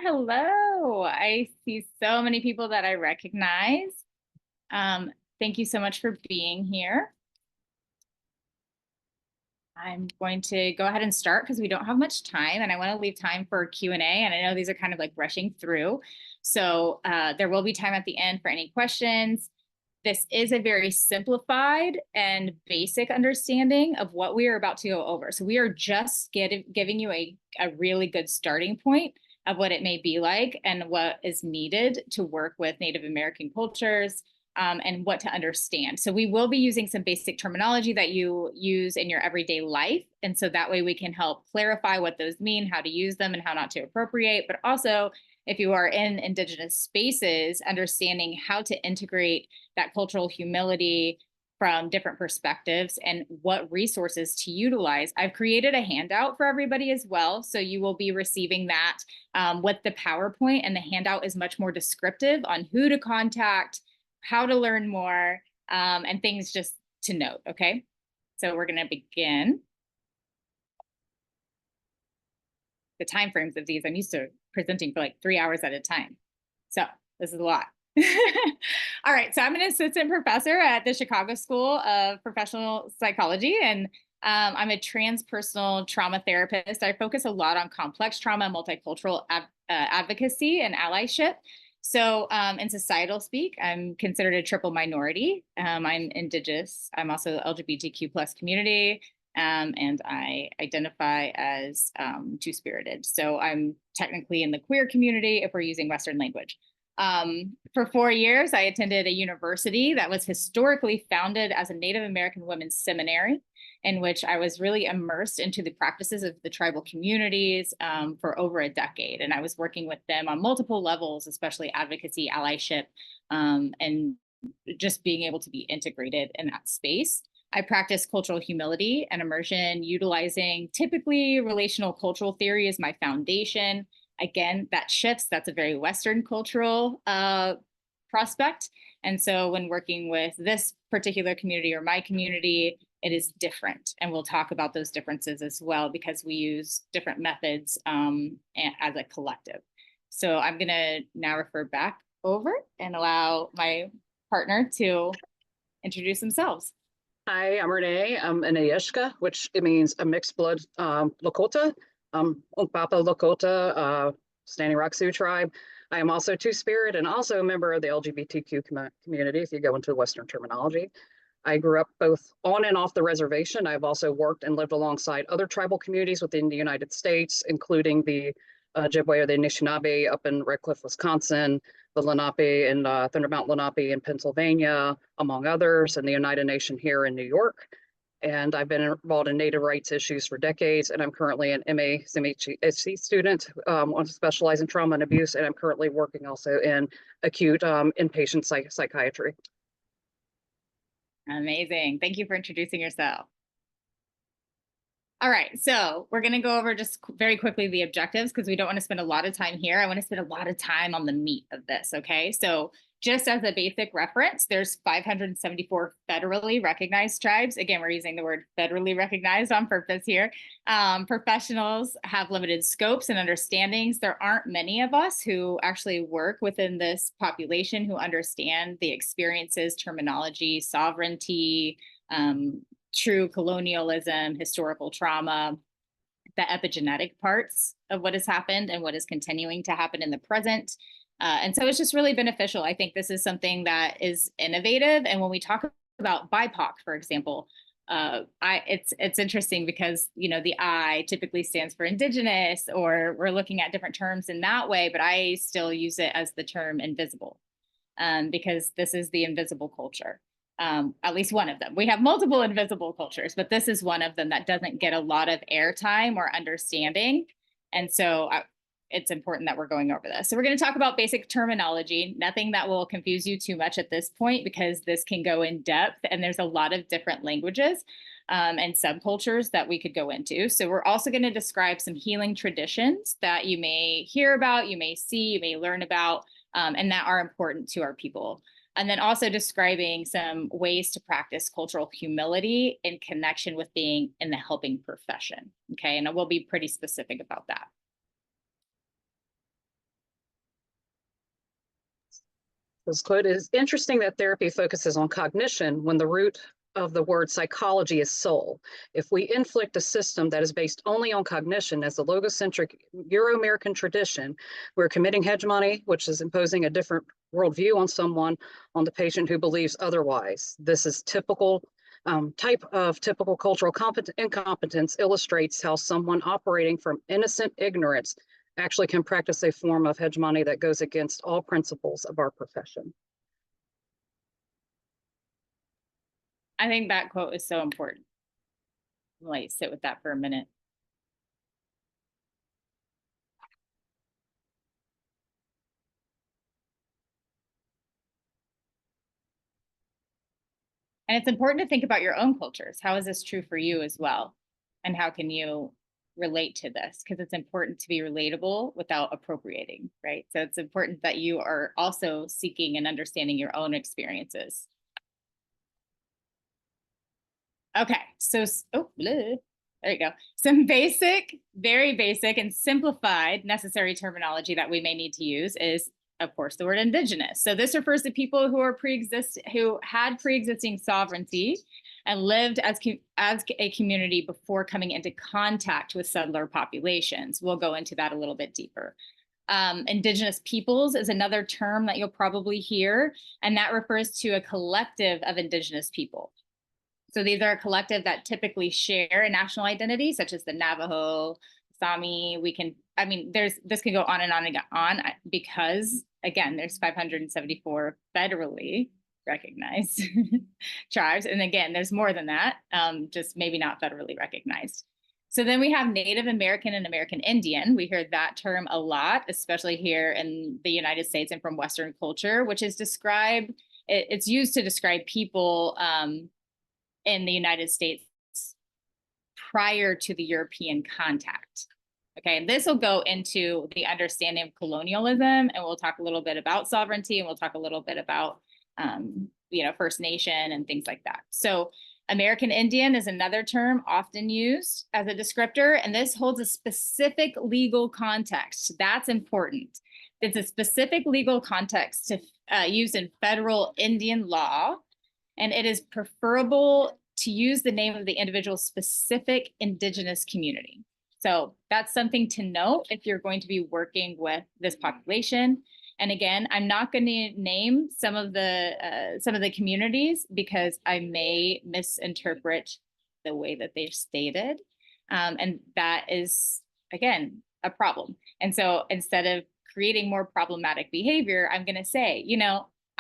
Hello. I see so many people that I recognize. Thank you so much for being here. I'm going to go ahead and start because we don't have much time and I want to leave time for Q&A. And I know these are kind of like rushing through. So there will be time at the end for any questions. This is a very simplified and basic understanding of what we are about to go over. So we are just giving you a really good starting point of what it may be like and what is needed to work with Native American cultures and what to understand. So we will be using some basic terminology that you use in your everyday life. And so that way we can help clarify what those mean, how to use them and how not to appropriate, but also if you are in Indigenous spaces, understanding how to integrate that cultural humility from different perspectives and what resources to utilize. I've created a handout for everybody as well. So you will be receiving that with the PowerPoint, and the handout is much more descriptive on who to contact, how to learn more, and things just to note, okay? So we're gonna begin. The time frames of these, I'm used to presenting for like 3 hours at a time. So this is a lot. All right, so I'm an assistant professor at the Chicago School of Professional Psychology, and I'm a transpersonal trauma therapist. I focus a lot on complex trauma, multicultural advocacy, and allyship. So in societal speak, I'm considered a triple minority. I'm Indigenous. I'm also LGBTQ plus community. And I identify as two-spirited. So I'm technically in the queer community if we're using Western language. For 4 years, I attended a university that was historically founded as a Native American women's seminary, in which I was really immersed into the practices of the tribal communities for over a decade. And I was working with them on multiple levels, especially advocacy, allyship, and just being able to be integrated in that space. I practice cultural humility and immersion, utilizing typically relational cultural theory as my foundation. Again, that shifts. That's a very Western cultural prospect. And so when working with this particular community or my community, it is different. And we'll talk about those differences as well, because we use different methods as a collective. So I'm going to now refer back over and allow my partner to introduce themselves. Hi, I'm Renee. I'm an Ayeshka, which it means a mixed blood Lakota, Unkpapa Lakota, Standing Rock Sioux tribe. I am also two-spirit and also a member of the LGBTQ community, if you go into Western terminology. I grew up both on and off the reservation. I've also worked and lived alongside other tribal communities within the United States, including the Ojibwe or the Anishinaabe up in Red Cliff, Wisconsin, the Lenape and Thunder Mountain Lenape in Pennsylvania, among others, and the Oneida Nation here in New York. And I've been involved in Native rights issues for decades, and I'm currently an MA-CMHC student, want to specialize in trauma and abuse, and I'm currently working also in acute inpatient psychiatry. Amazing. Thank you for introducing yourself. All right, so we're going to go over just very quickly the objectives because we don't want to spend a lot of time here. I want to spend a lot of time on the meat of this, okay? So just as a basic reference, there's 574 federally recognized tribes. Again, we're using the word federally recognized on purpose here. Professionals have limited scopes and understandings. There aren't many of us who actually work within this population who understand the experiences, terminology, sovereignty, true colonialism, historical trauma, the epigenetic parts of what has happened and what is continuing to happen in the present. And so it's just really beneficial. I think this is something that is innovative. And when we talk about BIPOC, for example, it's interesting because, you know, the I typically stands for Indigenous, or we're looking at different terms in that way, but I still use it as the term invisible because this is the invisible culture. At least one of them. We have multiple invisible cultures, but this is one of them that doesn't get a lot of airtime or understanding. And so it's important that we're going over this. So we're going to talk about basic terminology, nothing that will confuse you too much at this point, because this can go in depth and there's a lot of different languages and subcultures that we could go into. So we're also going to describe some healing traditions that you may hear about, you may see, you may learn about, and that are important to our people. And then also describing some ways to practice cultural humility in connection with being in the helping profession. Okay, and we'll be pretty specific about that. This quote is interesting that therapy focuses on cognition when the root of the word psychology is soul. If we inflict a system that is based only on cognition as the logocentric Euro-American tradition, we're committing hegemony, which is imposing a different worldview on someone, on the patient who believes otherwise. This is typical type of typical cultural incompetence illustrates how someone operating from innocent ignorance actually can practice a form of hegemony that goes against all principles of our profession. I think that quote is so important. Like, sit with that for a minute. And it's important to think about your own cultures. How is this true for you as well? And how can you relate to this? Because it's important to be relatable without appropriating, right? So it's important that you are also seeking and understanding your own experiences. Okay, so, there you go. Some basic, very basic and simplified necessary terminology that we may need to use is, of course, the word indigenous. So this refers to people who are who had pre-existing sovereignty and lived as a community before coming into contact with settler populations. We'll go into that a little bit deeper. Indigenous peoples is another term that you'll probably hear, and that refers to a collective of indigenous people. So these are a collective that typically share a national identity, such as the Navajo, Sami. This can go on and on and on because, again, there's 574 federally recognized tribes. And again, there's more than that, just maybe not federally recognized. So then we have Native American and American Indian. We hear that term a lot, especially here in the United States and from Western culture, which is it's used to describe people in the United States prior to the European contact. Okay, and this will go into the understanding of colonialism, and we'll talk a little bit about sovereignty, and we'll talk a little bit about, First Nation and things like that. So American Indian is another term often used as a descriptor, and this holds a specific legal context. That's important. It's a specific legal context used in federal Indian law, and it is preferable to use the name of the individual's specific indigenous community. So that's something to note if you're going to be working with this population. And again, I'm not going to name some of the communities because I may misinterpret the way that they're stated. And that is, again, a problem. And so instead of creating more problematic behavior, I'm going to say,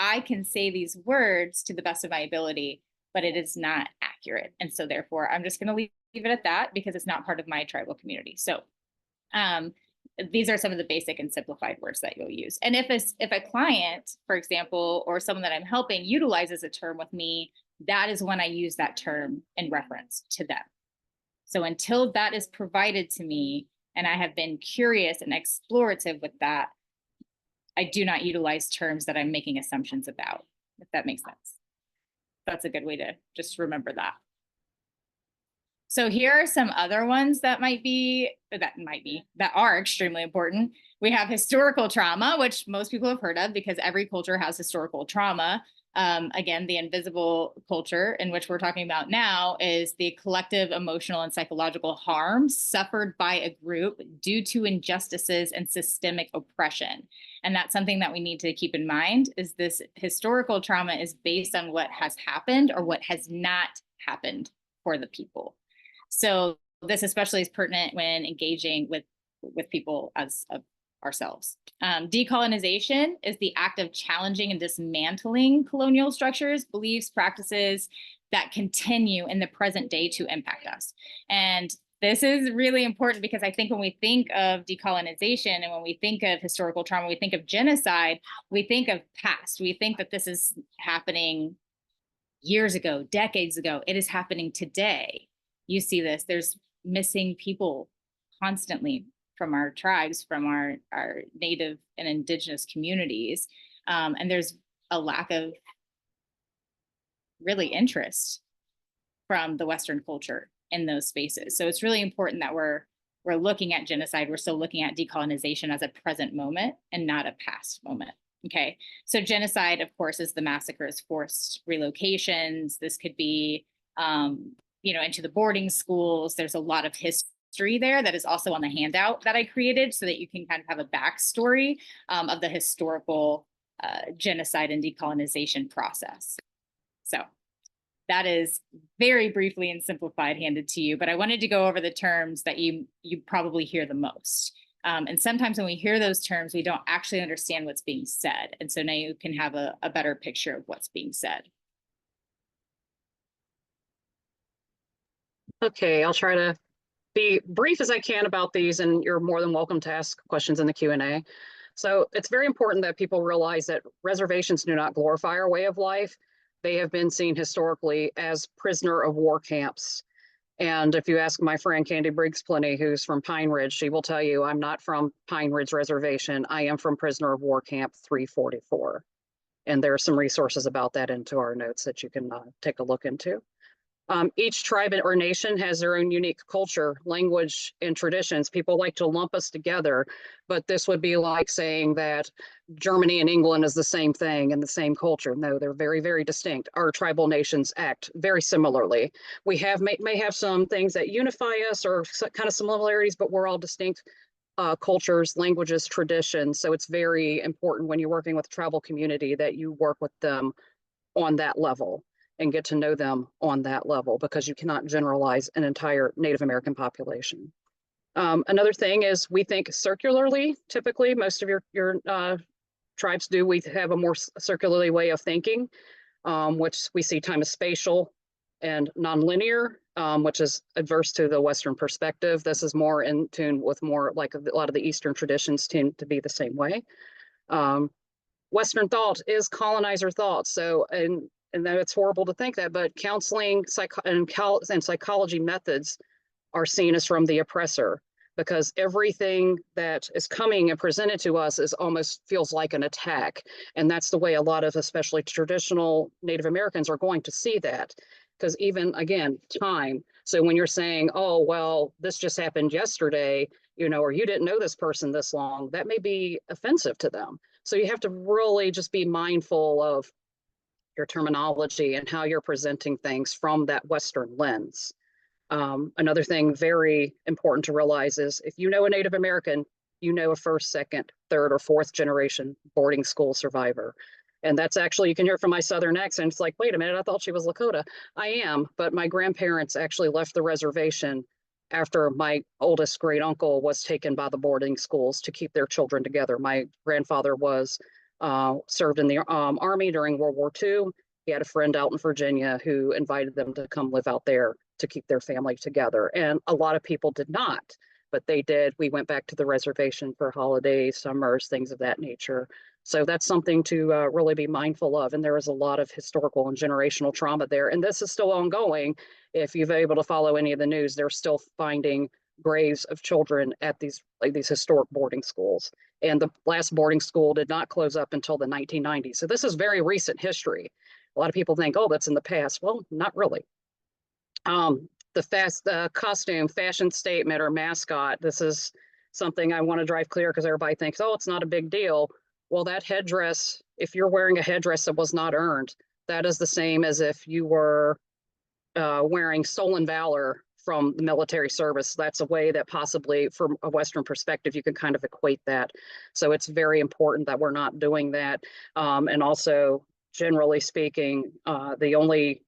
I can say these words to the best of my ability, but it is not accurate. And so therefore, I'm just going to leave it at that because it's not part of my tribal community. So these are some of the basic and simplified words that you'll use. And if a client, for example, or someone that I'm helping utilizes a term with me, that is when I use that term in reference to them. So until that is provided to me and I have been curious and explorative with that, I do not utilize terms that I'm making assumptions about, if that makes sense. That's a good way to just remember that. So here are some other ones that are extremely important. We have historical trauma, which most people have heard of because every culture has historical trauma. Again, the invisible culture in which we're talking about now is the collective emotional and psychological harm suffered by a group due to injustices and systemic oppression. And that's something that we need to keep in mind is this historical trauma is based on what has happened or what has not happened for the people. So this especially is pertinent when engaging with people as ourselves. Decolonization is the act of challenging and dismantling colonial structures, beliefs, practices that continue in the present day to impact us. And this is really important because I think when we think of decolonization and when we think of historical trauma, we think of genocide, we think of past. We think that this is happening years ago, decades ago. It is happening today. You see this, there's missing people constantly from our tribes, from our native and indigenous communities. And there's a lack of really interest from the Western culture in those spaces. So it's really important that we're looking at genocide. We're still looking at decolonization as a present moment and not a past moment. Okay, so genocide, of course, is the massacres, forced relocations. This could be, into the boarding schools. There's a lot of history there that is also on the handout that I created so that you can kind of have a backstory of the historical genocide and decolonization process. So that is very briefly and simplified handed to you, but I wanted to go over the terms that you probably hear the most. And sometimes when we hear those terms, we don't actually understand what's being said. And so now you can have a better picture of what's being said. Okay, I'll try to be brief as I can about these, and you're more than welcome to ask questions in the Q&A. So it's very important that people realize that reservations do not glorify our way of life. They have been seen historically as prisoner of war camps. And if you ask my friend Candy Briggs-Plenty, who's from Pine Ridge, she will tell you, I'm not from Pine Ridge Reservation. I am from Prisoner of War Camp 344. And there are some resources about that into our notes that you can take a look into. Each tribe or nation has their own unique culture, language, and traditions. People like to lump us together, but this would be like saying that Germany and England is the same thing and the same culture. No, they're very, very distinct. Our tribal nations act very similarly. We may have some things that unify us or kind of similarities, but we're all distinct cultures, languages, traditions. So it's very important when you're working with the tribal community that you work with them on that level and get to know them on that level, because you cannot generalize an entire Native American population. Another thing is we think circularly. Typically, most of your tribes do. We have a more circularly way of thinking, which we see time as spatial and nonlinear, which is adverse to the Western perspective. This is more in tune with more like a lot of the Eastern traditions tend to be the same way. Western thought is colonizer thought. So, and though it's horrible to think that, but counseling and psychology methods are seen as from the oppressor, because everything that is coming and presented to us is almost feels like an attack. And that's the way a lot of especially traditional Native Americans are going to see that. Because even, again, time. So when you're saying, oh, well, this just happened yesterday, or you didn't know this person this long, that may be offensive to them. So you have to really just be mindful of your terminology and how you're presenting things from that Western lens. Another thing very important to realize is if you know a Native American, you know a first, second, third, or fourth generation boarding school survivor. And that's actually, you can hear from my Southern accent. It's like, wait a minute, I thought she was Lakota. I am, but my grandparents actually left the reservation after my oldest great uncle was taken by the boarding schools to keep their children together. My grandfather was served in the Army during World War II. He had a friend out in Virginia who invited them to come live out there to keep their family together. And a lot of people did not, but they did. We went back to the reservation for holidays, summers, things of that nature. So that's something to really be mindful of. And there is a lot of historical and generational trauma there. And this is still ongoing. If you've been able to follow any of the news, they're still finding graves of children at these historic boarding schools. And the last boarding school did not close up until the 1990s. So this is very recent history. A lot of people think, oh, that's in the past. Well, not really. The costume, fashion statement, or mascot, this is something I want to drive clear because everybody thinks, oh, it's not a big deal. Well, that headdress, if you're wearing a headdress that was not earned, that is the same as if you were wearing stolen valor from the military service. That's a way that possibly, from a Western perspective, you can kind of equate that. So it's very important that we're not doing that. And also, generally speaking, the only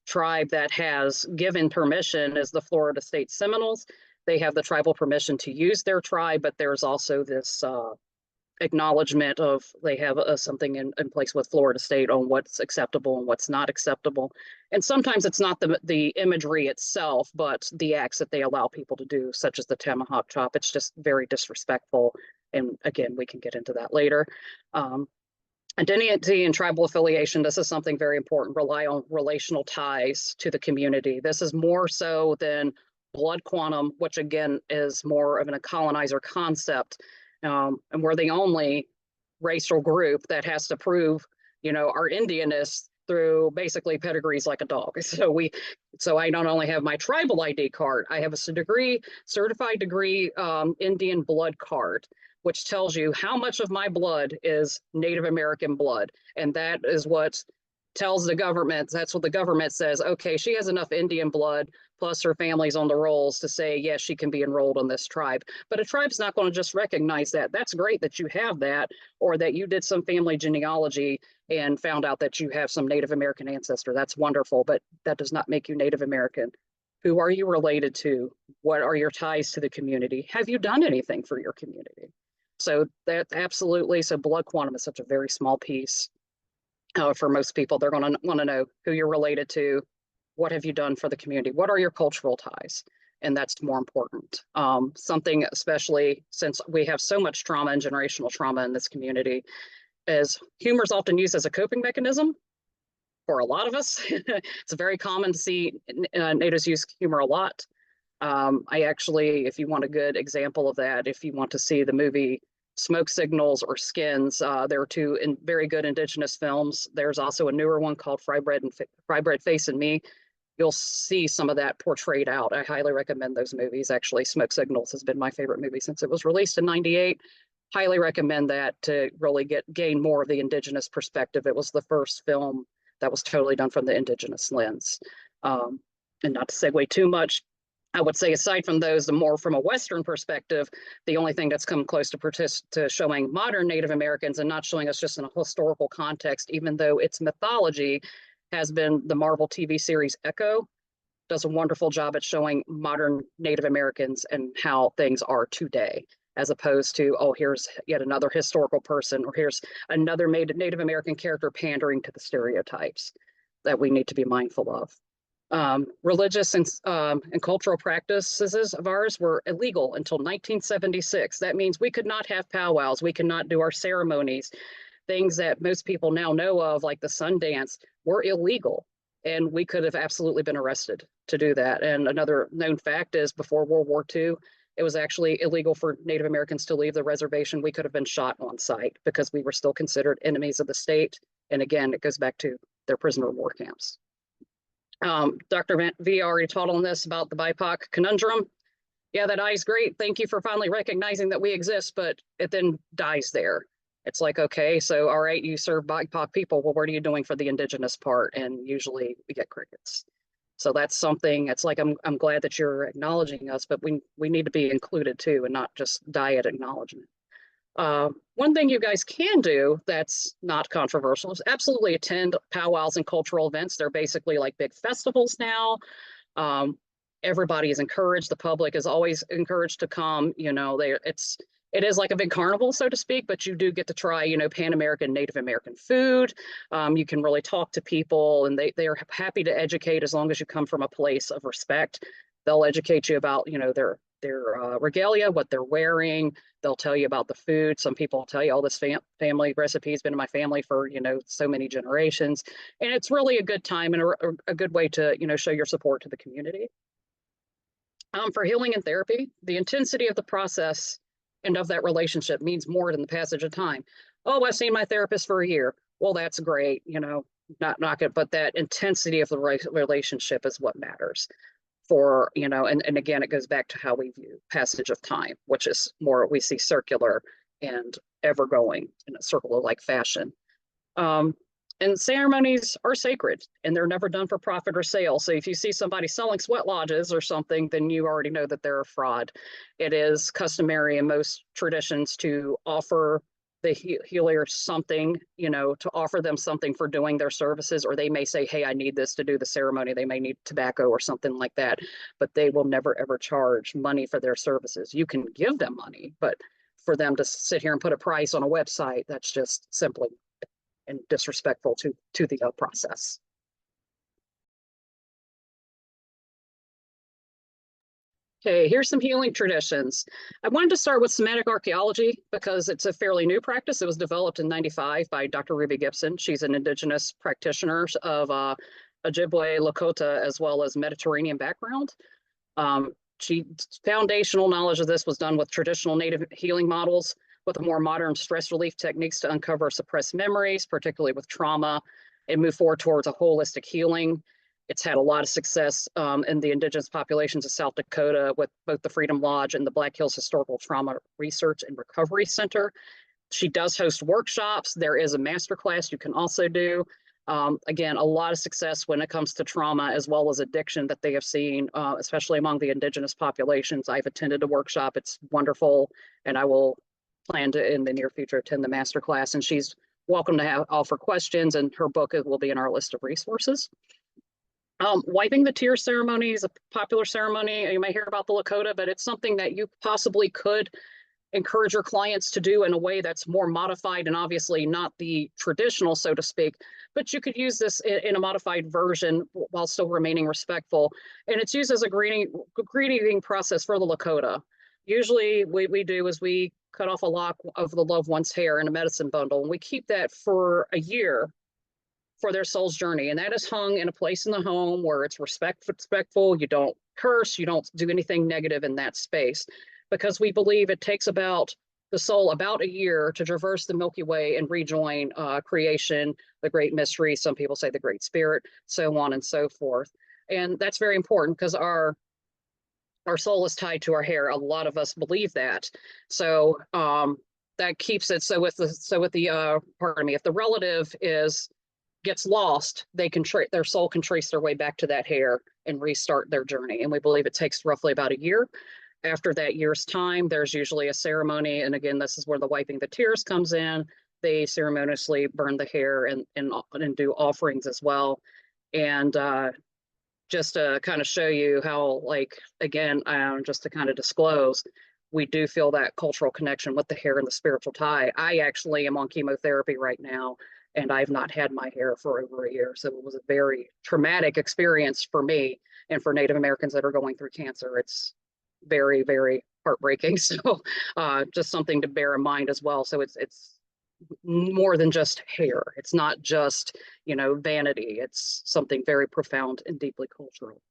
tribe that has given permission is the Florida State Seminoles. They have the tribal permission to use their tribe, but there's also this acknowledgement of they have something in place with Florida State on what's acceptable and what's not acceptable. And sometimes it's not the imagery itself, but the acts that they allow people to do, such as the tomahawk chop. It's just very disrespectful. And again, we can get into that later. Identity and tribal affiliation, this is something very important. Rely on relational ties to the community. This is more so than blood quantum, which again is more of a colonizer concept. And we're the only racial group that has to prove, our Indianness through basically pedigrees like a dog. So I not only have my tribal ID card, I have a certified degree Indian blood card, which tells you how much of my blood is Native American blood. And that is what tells the government, that's what the government says, okay, she has enough Indian blood, plus her family's on the rolls to say, yes, she can be enrolled on this tribe. But a tribe's not going to just recognize that. That's great that you have that, or that you did some family genealogy and found out that you have some Native American ancestor. That's wonderful, but that does not make you Native American. Who are you related to? What are your ties to the community? Have you done anything for your community? So that absolutely, so blood quantum is such a very small piece. For most people, they're going to want to know who you're related to, what have you done for the community, what are your cultural ties, and that's more important. Something, especially since we have so much trauma and generational trauma in this community, is humor is often used as a coping mechanism for a lot of us. It's very common to see natives use humor a lot. I actually, if you want a good example of that, if you want to see the movie Smoke Signals or Skins, there are two very good indigenous films. There's also a newer one called Fry Bread Face and Me. You'll see some of that portrayed out. I highly recommend those movies. Actually, Smoke Signals has been my favorite movie since it was released in '98. Highly recommend that to really gain more of the indigenous perspective. It was the first film that was totally done from the indigenous lens. And not to segue too much, I would say aside from those, the more from a Western perspective, the only thing that's come close to showing modern Native Americans and not showing us just in a historical context, even though its mythology has been the Marvel TV series Echo, does a wonderful job at showing modern Native Americans and how things are today, as opposed to, oh, here's yet another historical person, or here's another Native American character pandering to the stereotypes that we need to be mindful of. Religious and cultural practices of ours were illegal until 1976. That means we could not have powwows, we could not do our ceremonies. Things that most people now know of, like the Sundance, were illegal, and we could have absolutely been arrested to do that. And another known fact is before World War II, it was actually illegal for Native Americans to leave the reservation. We could have been shot on sight because we were still considered enemies of the state. And again, it goes back to their prisoner of war camps. Dr. V already taught on this about the BIPOC conundrum. Yeah, that dies great. Thank you for finally recognizing that we exist, but it then dies there. It's like, okay, so all right, you serve BIPOC people. Well, what are you doing for the indigenous part? And usually we get crickets. So that's something, it's like, I'm glad that you're acknowledging us, but we need to be included too, and not just die at acknowledgement. One thing you guys can do that's not controversial is absolutely attend powwows and cultural events. They're basically like big festivals now. Everybody is encouraged. The public is always encouraged to come. You know, it is like a big carnival, so to speak, but you do get to try, you know, Pan-American, Native American food. You can really talk to people, and they are happy to educate as long as you come from a place of respect. They'll educate you about, you know, their regalia, what they're wearing. They'll tell you about the food. Some people will tell you, oh, this family recipe has been in my family for, you know, so many generations. And it's really a good time and a good way to, you know, show your support to the community. For healing and therapy, the intensity of the process and of that relationship means more than the passage of time. Oh, I've seen my therapist for a year. Well, that's great, you know, not good, but that intensity of the relationship is what matters. For, you know, and again, it goes back to how we view passage of time, which is more, we see circular and ever going in a circle-like fashion. And ceremonies are sacred, and they're never done for profit or sale. So if you see somebody selling sweat lodges or something, then you already know that they're a fraud. It is customary in most traditions to offer the healer something, you know, to offer them something for doing their services, or they may say, hey, I need this to do the ceremony. They may need tobacco or something like that, but they will never, ever charge money for their services. You can give them money, but for them to sit here and put a price on a website, that's just simply and disrespectful to the process. Okay, here's some healing traditions. I wanted to start with somatic archaeology because it's a fairly new practice. It was developed in '95 by Dr. Ruby Gibson. She's an indigenous practitioner of Ojibwe, Lakota, as well as Mediterranean background. Foundational knowledge of this was done with traditional Native healing models with more modern stress relief techniques to uncover suppressed memories, particularly with trauma, and move forward towards a holistic healing. It's had a lot of success in the indigenous populations of South Dakota with both the Freedom Lodge and the Black Hills Historical Trauma Research and Recovery Center. She does host workshops. There is a masterclass you can also do. Again, a lot of success when it comes to trauma as well as addiction that they have seen, especially among the indigenous populations. I've attended a workshop. It's wonderful, and I will plan to, in the near future, attend the masterclass. And she's welcome to offer questions, and her book will be in our list of resources. Wiping the tears ceremony is a popular ceremony. You may hear about the Lakota, but it's something that you possibly could encourage your clients to do in a way that's more modified and obviously not the traditional, so to speak, but you could use this in a modified version while still remaining respectful. And it's used as a grieving process for the Lakota. Usually what we do is we cut off a lock of the loved one's hair in a medicine bundle, and we keep that for a year for their soul's journey. And that is hung in a place in the home where it's respectful. You don't curse, you don't do anything negative in that space, because we believe it takes about the soul about a year to traverse the Milky Way and rejoin creation, the great mystery. Some people say the great spirit, so on and so forth. And that's very important because our soul is tied to our hair. A lot of us believe that. So that keeps it. So with the pardon me, if the relative gets lost, they can their soul can trace their way back to that hair and restart their journey. And we believe it takes roughly about a year. After that year's time, there's usually a ceremony. And again, this is where the wiping the tears comes in. They ceremoniously burn the hair and do offerings as well. And just to kind of show you how, like, again, just to kind of disclose, we do feel that cultural connection with the hair and the spiritual tie. I actually am on chemotherapy right now, and I've not had my hair for over a year. So it was a very traumatic experience for me and for Native Americans that are going through cancer. It's very, very heartbreaking. So just something to bear in mind as well. So it's more than just hair. It's not just, vanity. It's something very profound and deeply cultural.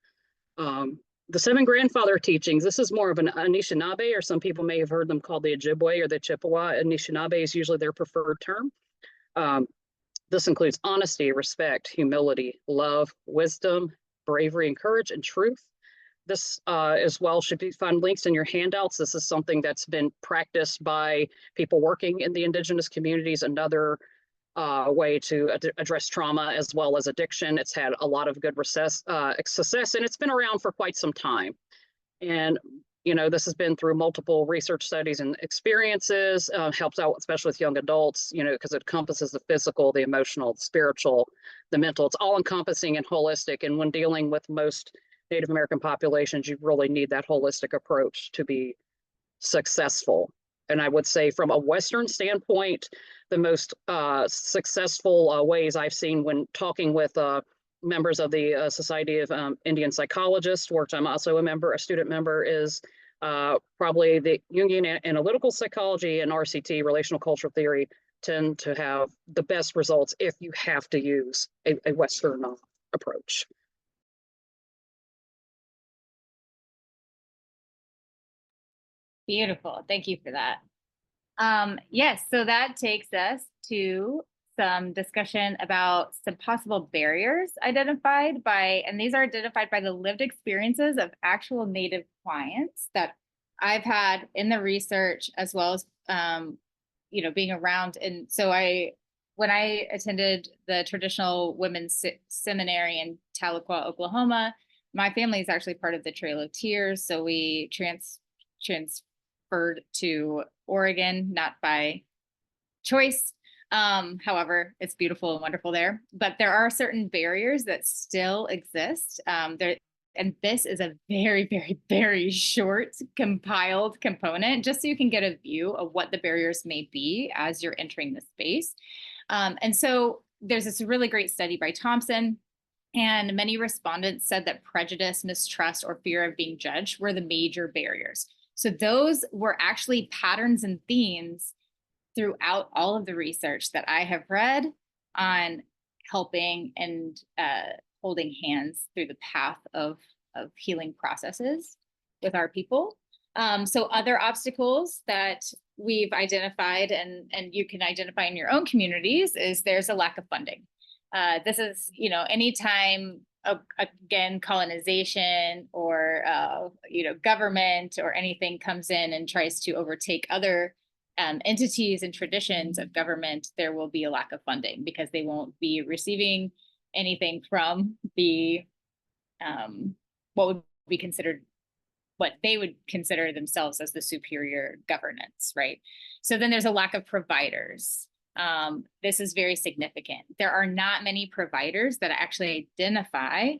The 7 grandfather teachings, this is more of an Anishinaabe, or some people may have heard them called the Ojibwe or the Chippewa. Anishinaabe is usually their preferred term. This includes honesty, respect, humility, love, wisdom, bravery, and courage, and truth. This as well should find links in your handouts. This is something that's been practiced by people working in the indigenous communities. Another way to address trauma as well as addiction. It's had a lot of good success, and it's been around for quite some time. And this has been through multiple research studies and experiences, helps out, especially with young adults, because it encompasses the physical, the emotional, the spiritual, the mental. It's all encompassing and holistic. And when dealing with most Native American populations, you really need that holistic approach to be successful. And I would say from a Western standpoint, the most successful ways I've seen when talking with members of the Society of Indian Psychologists, which I'm also a student member, is probably the Jungian analytical psychology and RCT, relational cultural theory, tend to have the best results if you have to use a Western approach. Beautiful. Thank you for that. Yes, so that takes us to some discussion about some possible barriers identified by, and these are identified by the lived experiences of actual Native clients that I've had in the research, as well as, being around. And so when I attended the traditional women's seminary in Tahlequah, Oklahoma, my family is actually part of the Trail of Tears. So we transferred to Oregon, not by choice. However, it's beautiful and wonderful there, but there are certain barriers that still exist. And this is a very, very, very short compiled component, just so you can get a view of what the barriers may be as you're entering the space. And so there's this really great study by Thompson, and many respondents said that prejudice, mistrust, or fear of being judged were the major barriers. So those were actually patterns and themes throughout all of the research that I have read on helping and holding hands through the path of healing processes with our people. So other obstacles that we've identified and you can identify in your own communities is there's a lack of funding. This is, anytime again, colonization or, government or anything comes in and tries to overtake other entities and traditions of government, there will be a lack of funding because they won't be receiving anything from the what would be considered, what they would consider themselves as the superior governance, right? So then there's a lack of providers. This is very significant. There are not many providers that actually identify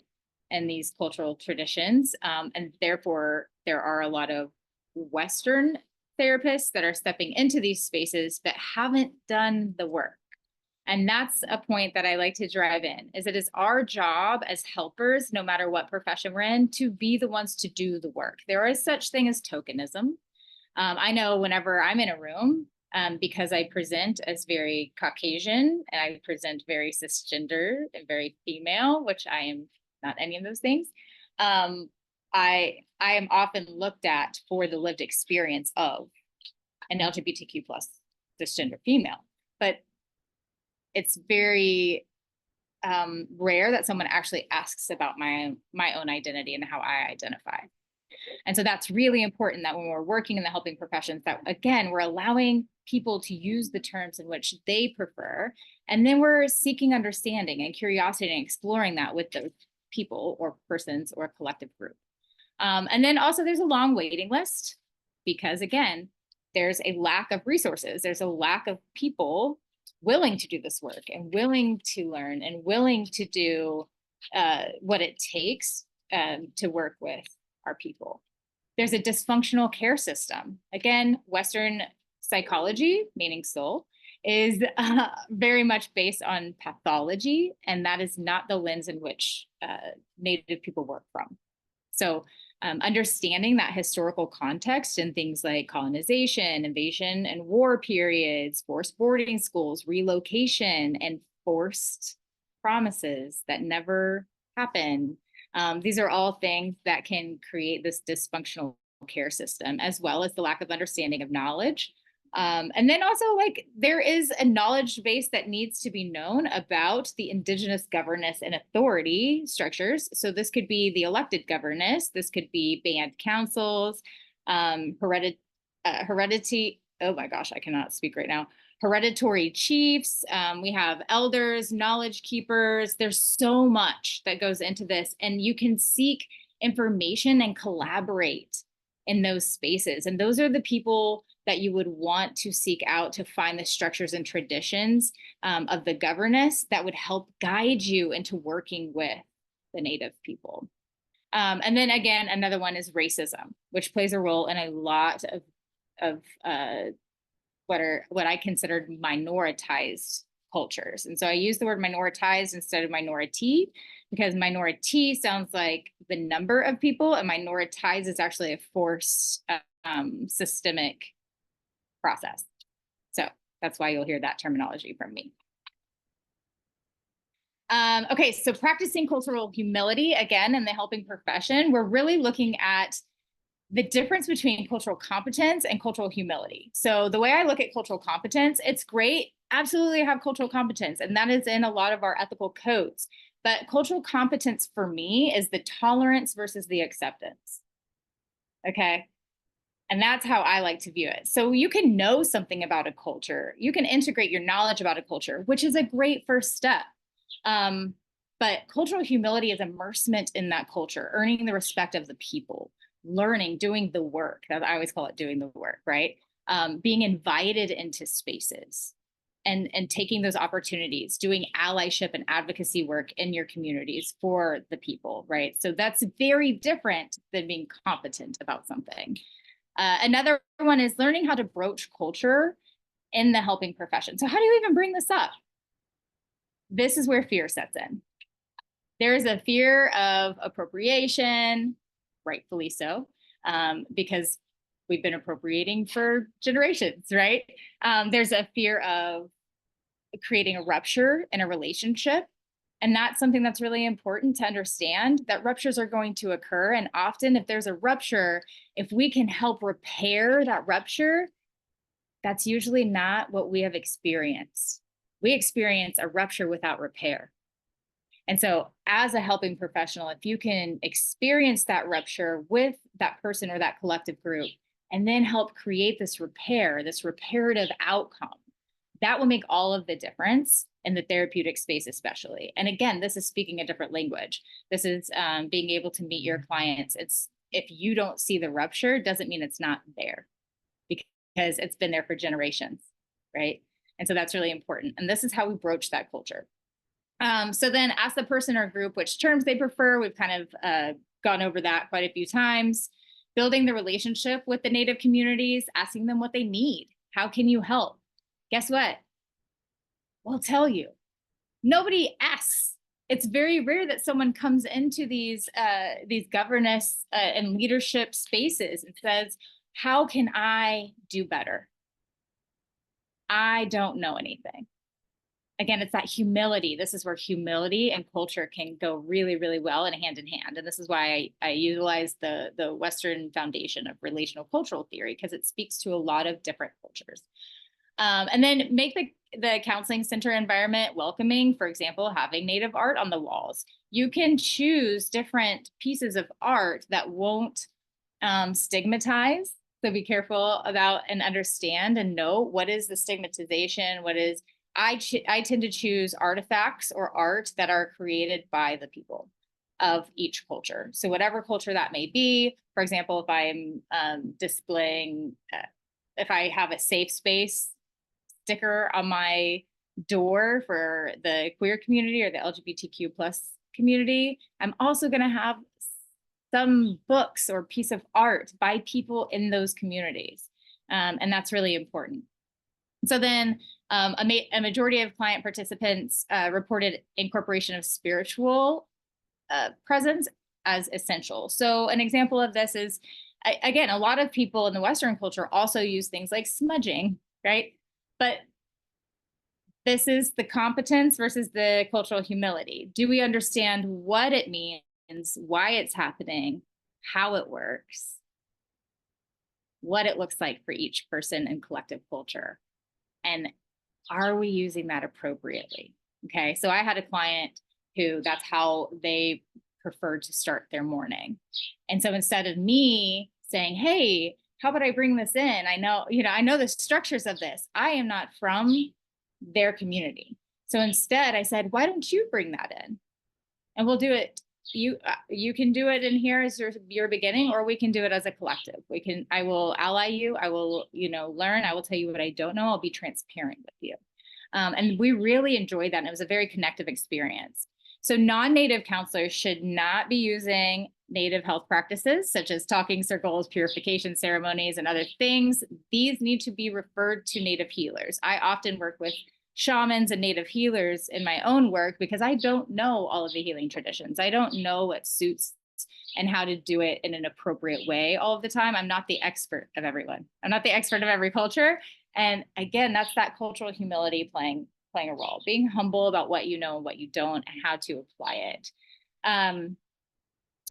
in these cultural traditions, and therefore there are a lot of Western therapists that are stepping into these spaces but haven't done the work. And that's a point that I like to drive in, is it is our job as helpers, no matter what profession we're in, to be the ones to do the work. There is such thing as tokenism. I know whenever I'm in a room, because I present as very Caucasian and I present very cisgender and very female, which I am not any of those things, I am often looked at for the lived experience of an LGBTQ plus cisgender female. But it's very rare that someone actually asks about my own identity and how I identify. And so that's really important, that when we're working in the helping professions, that again, we're allowing people to use the terms in which they prefer. And then we're seeking understanding and curiosity and exploring that with those people or persons or collective group. And then also there's a long waiting list because again, there's a lack of resources. There's a lack of people willing to do this work and willing to learn and willing to do what it takes to work with our people. There's a dysfunctional care system. Again, Western psychology, meaning soul, is very much based on pathology, and that is not the lens in which Native people work from. So understanding that historical context in things like colonization, invasion and war periods, forced boarding schools, relocation, and forced promises that never happen. These are all things that can create this dysfunctional care system, as well as the lack of understanding of knowledge. And then also, like, there is a knowledge base that needs to be known about the indigenous governance and authority structures. So this could be the elected governance, this could be band councils, heredity, oh my gosh, I cannot speak right now. Hereditary chiefs, we have elders, knowledge keepers. There's so much that goes into this, and you can seek information and collaborate in those spaces. And those are the people that you would want to seek out to find the structures and traditions of the governance that would help guide you into working with the Native people. And then again, another one is racism, which plays a role in a lot of what I considered minoritized cultures. And so I use the word minoritized instead of minority, because minority sounds like the number of people, and minoritized is actually a forced systemic process. So that's why you'll hear that terminology from me. Okay, so practicing cultural humility, again, in the helping profession, we're really looking at the difference between cultural competence and cultural humility. So the way I look at cultural competence, it's great, absolutely have cultural competence, and that is in a lot of our ethical codes. But cultural competence for me is the tolerance versus the acceptance. Okay. And that's how I like to view it. So you can know something about a culture, you can integrate your knowledge about a culture, which is a great first step. But cultural humility is immersement in that culture, earning the respect of the people, learning, doing the work. I always call it doing the work, right? Being invited into spaces and taking those opportunities, doing allyship and advocacy work in your communities for the people, right? So that's very different than being competent about something. Another one is learning how to broach culture in the helping profession. So how do you even bring this up? This is where fear sets in. There is a fear of appropriation, rightfully so, because we've been appropriating for generations, right? There's a fear of creating a rupture in a relationship. And that's something that's really important to understand, that ruptures are going to occur. And often if there's a rupture, if we can help repair that rupture, that's usually not what we have experienced. We experience a rupture without repair. And so as a helping professional, if you can experience that rupture with that person or that collective group, and then help create this repair, this reparative outcome, that will make all of the difference in the therapeutic space, especially. And again, this is speaking a different language. This is being able to meet your clients. It's, if you don't see the rupture, doesn't mean it's not there, because it's been there for generations, right? And so that's really important. And this is how we broach that culture. So then ask the person or group which terms they prefer. We've kind of gone over that quite a few times. Building the relationship with the Native communities, asking them what they need. How can you help? Guess what? We'll tell you. Nobody asks. It's very rare that someone comes into these governance and leadership spaces and says, how can I do better? I don't know anything. Again, it's that humility. This is where humility and culture can go really, really well and hand in hand. And this is why I utilize the Western foundation of relational cultural theory, because it speaks to a lot of different cultures. And then make the counseling center environment welcoming. For example, having Native art on the walls. You can choose different pieces of art that won't stigmatize. So be careful about and understand and know what is the stigmatization, what is, I tend to choose artifacts or art that are created by the people of each culture. So whatever culture that may be, for example, if I'm displaying, if I have a safe space sticker on my door for the queer community or the LGBTQ plus community, I'm also going to have some books or piece of art by people in those communities. And that's really important. So then a majority of client participants reported incorporation of spiritual presence as essential. So an example of this is, again, a lot of people in the Western culture also use things like smudging, right? But this is the competence versus the cultural humility. Do we understand what it means, why it's happening, how it works, what it looks like for each person and collective culture? And are we using that appropriately? Okay, so I had a client who that's how they preferred to start their morning. And so instead of me saying, hey, how about I bring this in? I know the structures of this. I am not from their community. So instead I said, why don't you bring that in? And we'll do it. You can do it in here as your beginning, or we can do it as a collective. I will ally you. I will, learn. I will tell you what I don't know. I'll be transparent with you. And we really enjoyed that. And it was a very connective experience. So non-Native counselors should not be using Native health practices, such as talking circles, purification ceremonies, and other things. These need to be referred to Native healers. I often work with shamans and Native healers in my own work because I don't know all of the healing traditions. I don't know what suits and how to do it in an appropriate way all of the time. I'm not the expert of everyone. I'm not the expert of every culture. And again, that's that cultural humility playing a role, being humble about what you know and what you don't and how to apply it.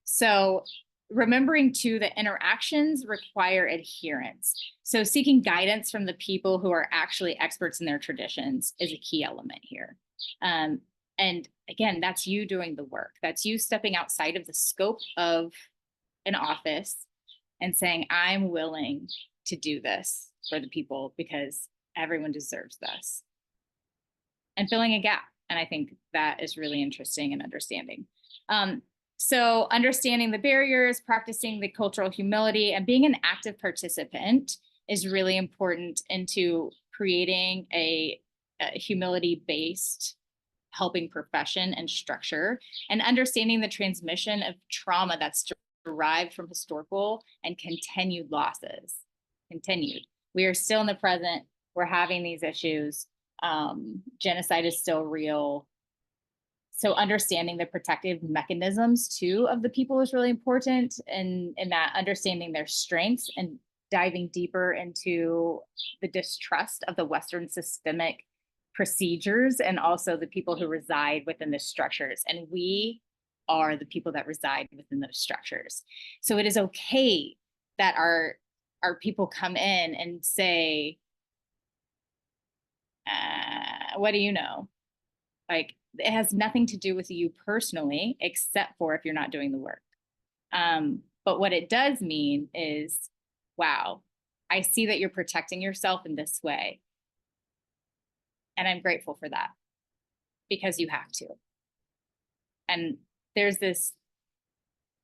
So remembering too that interactions require adherence. So seeking guidance from the people who are actually experts in their traditions is a key element here. And again, that's you doing the work. That's you stepping outside of the scope of an office and saying, I'm willing to do this for the people because everyone deserves this. And filling a gap. And I think that is really interesting and understanding. So understanding the barriers, practicing the cultural humility, and being an active participant is really important into creating a humility-based helping profession and structure, and understanding the transmission of trauma that's derived from historical and continued losses. We are still in the present. We're having these issues. Genocide is still real. So understanding the protective mechanisms too of the people is really important, and that understanding their strengths and diving deeper into the distrust of the Western systemic procedures and also the people who reside within the structures. And we are the people that reside within those structures. So it is okay that our people come in and say, what do you know? Like, it has nothing to do with you personally, except for if you're not doing the work. But what it does mean is, wow, I see that you're protecting yourself in this way. And I'm grateful for that, because you have to. And there's this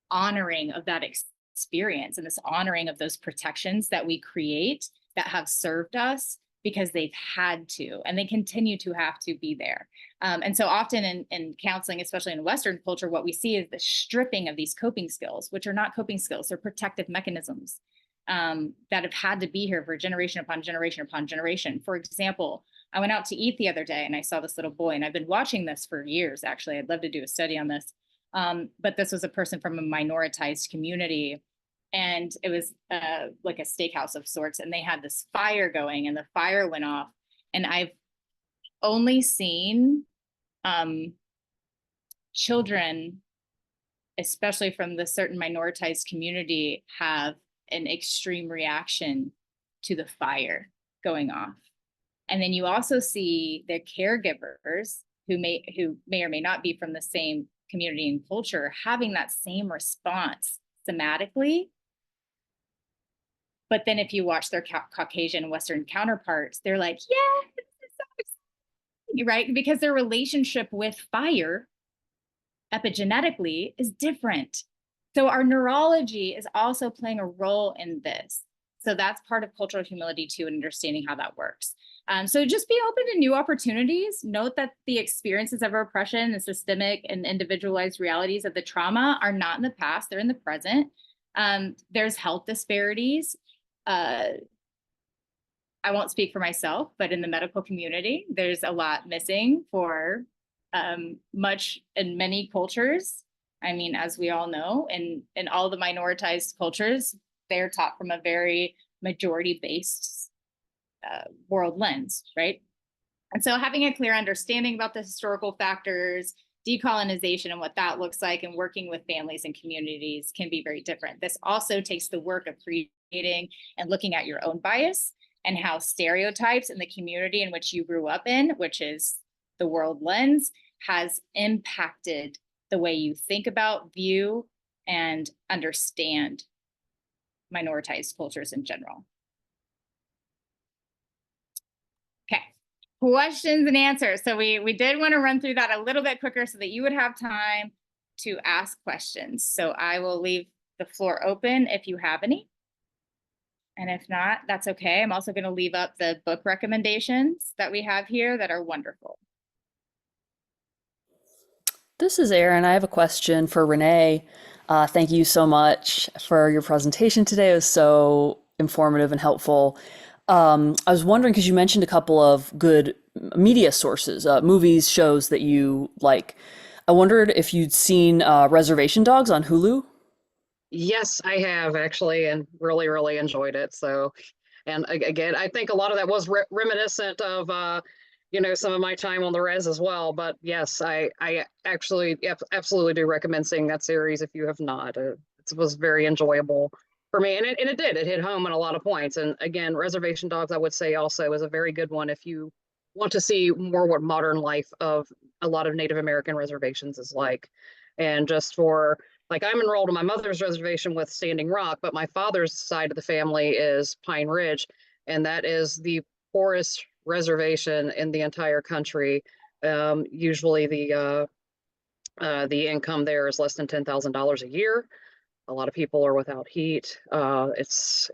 honoring of that experience and this honoring of those protections that we create that have served us because they've had to, and they continue to have to be there. And so often in counseling, especially in Western culture, what we see is the stripping of these coping skills, which are not coping skills, they're protective mechanisms that have had to be here for generation upon generation upon generation. For example, I went out to eat the other day and I saw this little boy, and I've been watching this for years, actually. I'd love to do a study on this. But this was a person from a minoritized community, and it was like a steakhouse of sorts, and they had this fire going, and the fire went off. And I've only seen children, especially from the certain minoritized community, have an extreme reaction to the fire going off. And then you also see the caregivers who may or may not be from the same community and culture having that same response somatically. But then if you watch their Caucasian Western counterparts, they're like, yeah, this is so exciting, right? Because their relationship with fire epigenetically is different. So our neurology is also playing a role in this. So that's part of cultural humility too, and understanding how that works. So just be open to new opportunities. Note that the experiences of oppression, the systemic and individualized realities of the trauma are not in the past, they're in the present. There's health disparities. I won't speak for myself, but in the medical community, there's a lot missing for much in many cultures. I mean, as we all know, in all the minoritized cultures, they're taught from a very majority-based world lens, right? And so having a clear understanding about the historical factors, decolonization and what that looks like, and working with families and communities can be very different. This also takes the work of creating and looking at your own bias and how stereotypes in the community in which you grew up in, which is the world lens, has impacted the way you think about, view, and understand minoritized cultures in general. Okay, questions and answers. So we did want to run through that a little bit quicker so that you would have time to ask questions. So I will leave the floor open if you have any. And if not, that's okay. I'm also going to leave up the book recommendations that we have here that are wonderful. This is Erin. I have a question for Renee. Thank you so much for your presentation today. It was so informative and helpful. I was wondering, because you mentioned a couple of good media sources, movies, shows that you like. I wondered if you'd seen Reservation Dogs on Hulu. Yes, I have actually, and really, really enjoyed it. So, and again, I think a lot of that was reminiscent of, some of my time on the res as well. But yes, I actually absolutely do recommend seeing that series if you have not. It was very enjoyable for me, and it hit home on a lot of points. And again, Reservation Dogs, I would say also is a very good one if you want to see more what modern life of a lot of Native American reservations is like. And just for, like, I'm enrolled in my mother's reservation with Standing Rock, but my father's side of the family is Pine Ridge, and that is the poorest reservation in the entire country. Usually the income there is less than $10,000 a year. A lot of people are without heat. It's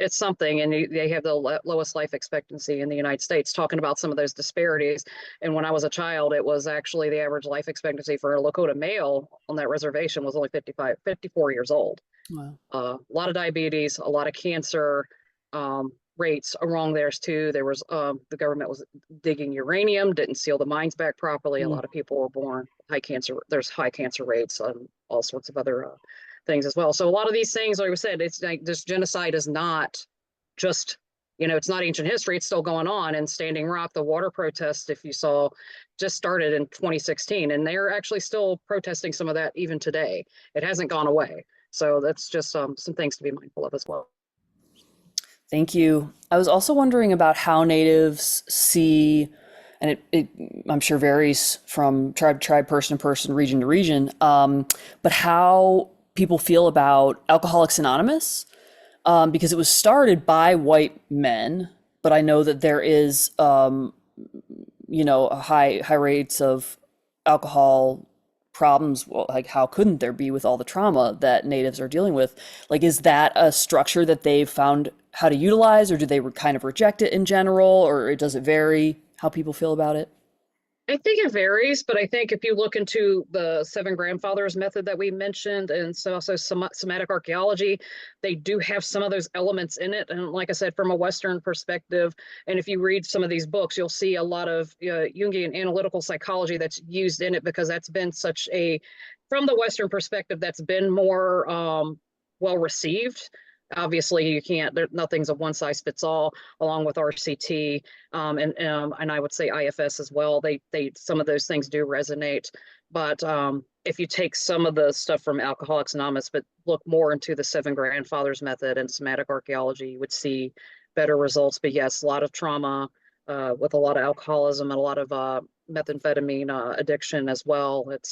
something, and they have the lowest life expectancy in the United States. Talking about some of those disparities, and when I was a child, it was actually the average life expectancy for a Lakota male on that reservation was only 54 years old. Wow. A lot of diabetes, a lot of cancer rates along there too. There was the government was digging uranium, didn't seal the mines back properly. A lot of people were born high cancer. There's high cancer rates and all sorts of other things as well. So a lot of these things, like we said, it's like this genocide is not just, it's not ancient history. It's still going on. And Standing Rock, the water protests, if you saw, just started in 2016, and they're actually still protesting some of that even today. It hasn't gone away. So that's just some things to be mindful of as well. Thank you. I was also wondering about how natives see and it I'm sure varies from tribe to tribe, person to person, region to region. But how people feel about Alcoholics Anonymous, because it was started by white men, but I know that there is, a high rates of alcohol problems. Well, like how couldn't there be with all the trauma that natives are dealing with? Like, is that a structure that they've found how to utilize, or do they kind of reject it in general, or does it vary how people feel about it? I think it varies, but I think if you look into the seven grandfathers method that we mentioned, and so also somatic archaeology, they do have some of those elements in it. And like I said, from a Western perspective, and if you read some of these books, you'll see a lot of Jungian analytical psychology that's used in it, because that's been such a, from the Western perspective, that's been more well received. Obviously, you can't. Nothing's a one size fits all. Along with RCT, and I would say IFS as well. They some of those things do resonate, but if you take some of the stuff from Alcoholics Anonymous, but look more into the seven grandfathers method and somatic archaeology, you would see better results. But yes, a lot of trauma with a lot of alcoholism and a lot of methamphetamine addiction as well. It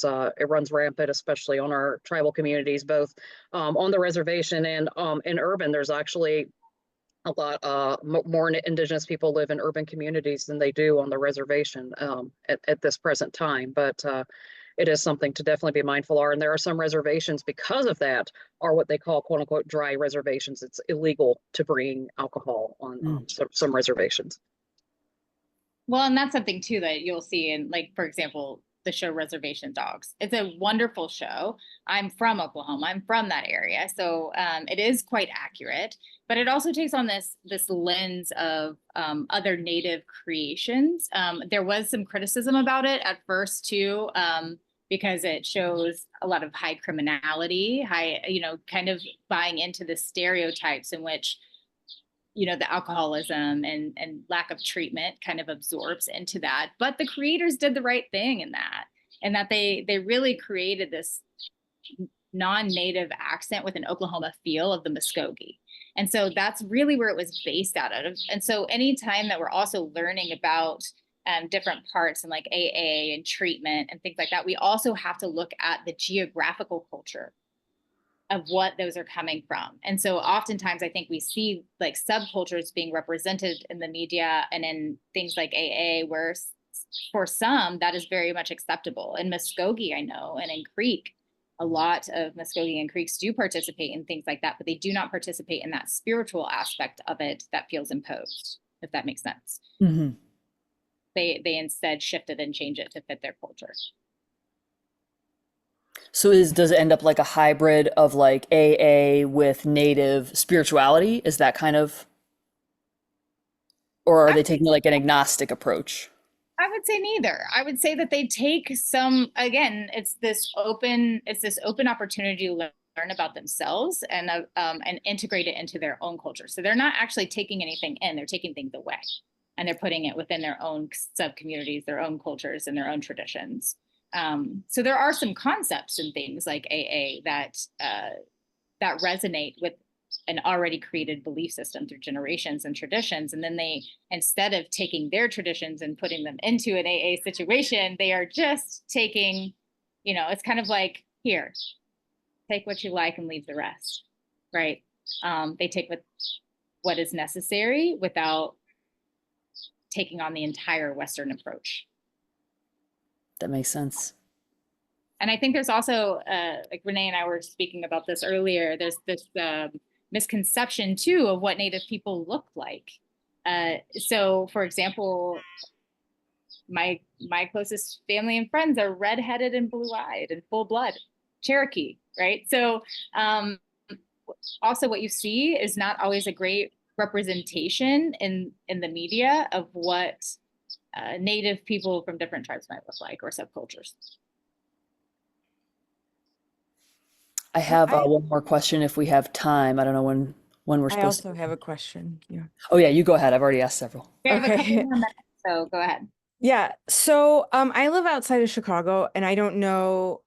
runs rampant, especially on our tribal communities, both on the reservation and in urban. There's actually a lot more indigenous people live in urban communities than they do on the reservation at this present time. But it is something to definitely be mindful of. And there are some reservations, because of that, are what they call quote unquote dry reservations. It's illegal to bring alcohol on some reservations. Well, and that's something too that you'll see in, like, for example, the show Reservation Dogs. It's a wonderful show. I'm from Oklahoma. I'm from that area. So it is quite accurate, but it also takes on this lens of other native creations. There was some criticism about it at first too, because it shows a lot of high criminality, kind of buying into the stereotypes in which the alcoholism and lack of treatment kind of absorbs into that. But the creators did the right thing in that, and that they really created this non-native accent with an Oklahoma feel of the Muskogee. And so that's really where it was based out of. And so anytime that we're also learning about different parts and like AA and treatment and things like that, we also have to look at the geographical culture of what those are coming from. And so oftentimes I think we see like subcultures being represented in the media and in things like AA, where for some that is very much acceptable. In Muskogee, I know, and in Creek, a lot of Muskogee and Creeks do participate in things like that, but they do not participate in that spiritual aspect of it that feels imposed, if that makes sense. Mm-hmm. They instead shift it and change it to fit their culture. So does it end up like a hybrid of like AA with native spirituality? Is that kind of, or are they taking like an agnostic approach? I would say neither. I would say that they take some, again, it's this open opportunity to learn about themselves and integrate it into their own culture. So they're not actually taking anything in, they're taking things away, and they're putting it within their own sub communities, their own cultures and their own traditions. So there are some concepts and things like AA that resonate with an already created belief system through generations and traditions. And then they, instead of taking their traditions and putting them into an AA situation, they are just taking, it's kind of like, here, take what you like and leave the rest, right? They take what is necessary without taking on the entire Western approach. That makes sense. And I think there's also, like Renee and I were speaking about this earlier, there's this misconception too of what Native people look like. So for example, my closest family and friends are redheaded and blue-eyed and full blood Cherokee, right? So also what you see is not always a great representation in the media of what Native people from different tribes might look like, or subcultures. I have one more question if we have time. I don't know when we're I supposed to. also have a question. Yeah. Oh yeah, you go ahead. I've already asked several. We have a couple Okay. more minutes, so go ahead. Yeah. So I live outside of Chicago, and I don't know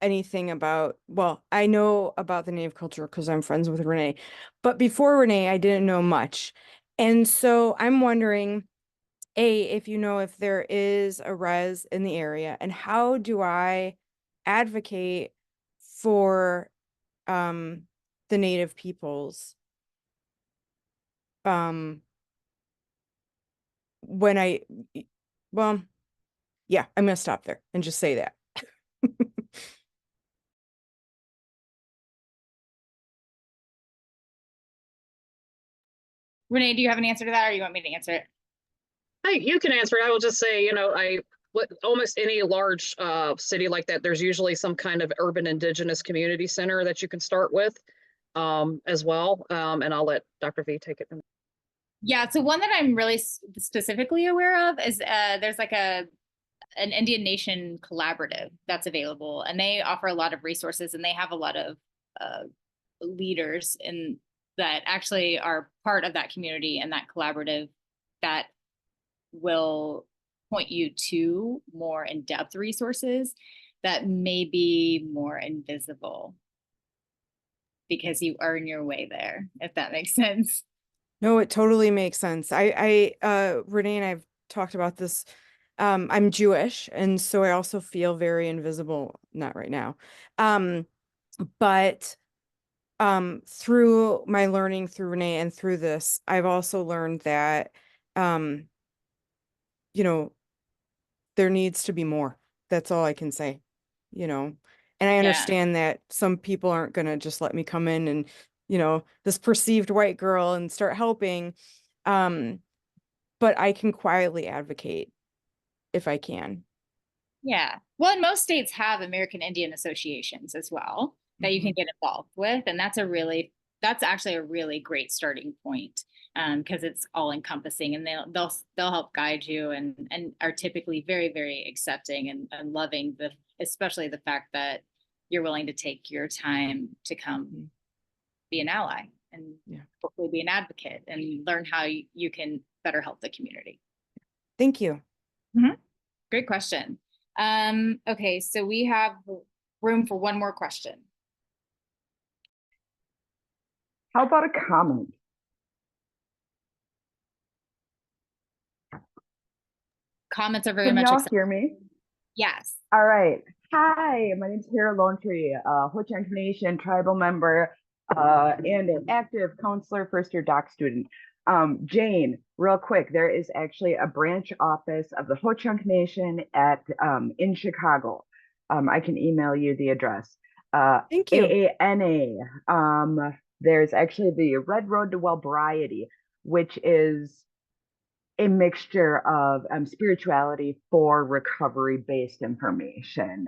anything about, well, I know about the Native culture because I'm friends with Renee. But before Renee, I didn't know much. And so I'm wondering, if you know if there is a res in the area, and how do I advocate for the Native peoples when well, yeah, I'm gonna stop there and just say that. Renee, do you have an answer to that, or you want me to answer it? Hey, you can answer it. I will just say, almost any large city like that, there's usually some kind of urban indigenous community center that you can start with as well. And I'll let Dr. V take it from. Yeah, so one that I'm really specifically aware of is there's like an Indian Nation collaborative that's available, and they offer a lot of resources, and they have a lot of leaders in that actually are part of that community and that collaborative that will point you to more in-depth resources that may be more invisible because you earn your way there, if that makes sense. No, it totally makes sense. Renee and I've talked about this. I'm Jewish, and so I also feel very invisible, not right now. But through my learning through Renee and through this, I've also learned that there needs to be more. That's all I can say, and I understand that some people aren't gonna just let me come in and, this perceived white girl and start helping. But I can quietly advocate if I can. Yeah. Well, and most states have American Indian associations as well that you can get involved with. And that's actually a really great starting point, because it's all encompassing, and they'll help guide you and are typically very, very accepting and loving, especially the fact that you're willing to take your time to come be an ally and hopefully be an advocate and learn how you can better help the community. Thank you. Great question. Okay, so we have room for one more question. How about a comment? Comments are very Can much y'all accepted. hear me? Yes. All right. Hi, my name is Carolyn, Ho-Chunk Nation tribal member and an active counselor, first-year doc student. Jane, real quick, there is actually a branch office of the Ho-Chunk Nation in Chicago. I can email you the address. Thank you. AANA. There's actually the Red Road to Wellbriety, which is a mixture of spirituality for recovery-based information.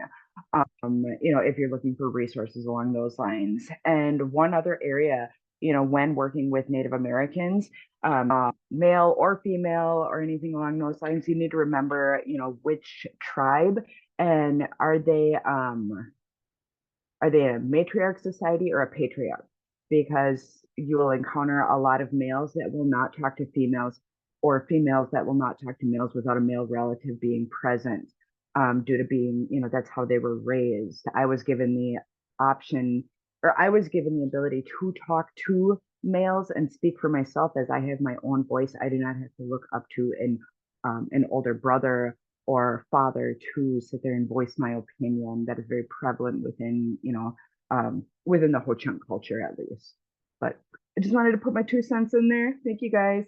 If you're looking for resources along those lines. And one other area, when working with Native Americans, male or female or anything along those lines, you need to remember, which tribe, and are they a matriarch society or a patriarch? Because you will encounter a lot of males that will not talk to females, or females that will not talk to males without a male relative being present, due to being, that's how they were raised. I was given the option, or I was given the ability to talk to males and speak for myself, as I have my own voice. I do not have to look up to an older brother or father to sit there and voice my opinion. That is very prevalent within, within the Ho-Chunk culture, at least. But I just wanted to put my 2 cents in there. Thank you, guys.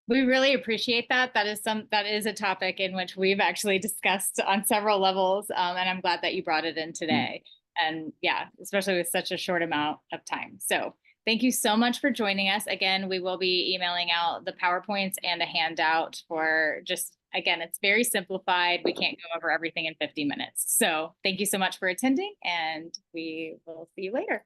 We really appreciate that. That is a topic in which we've actually discussed on several levels, and I'm glad that you brought it in today. And yeah, especially with such a short amount of time. So thank you so much for joining us. Again, we will be emailing out the PowerPoints and a handout for again, it's very simplified. We can't go over everything in 50 minutes. So thank you so much for attending, and we will see you later.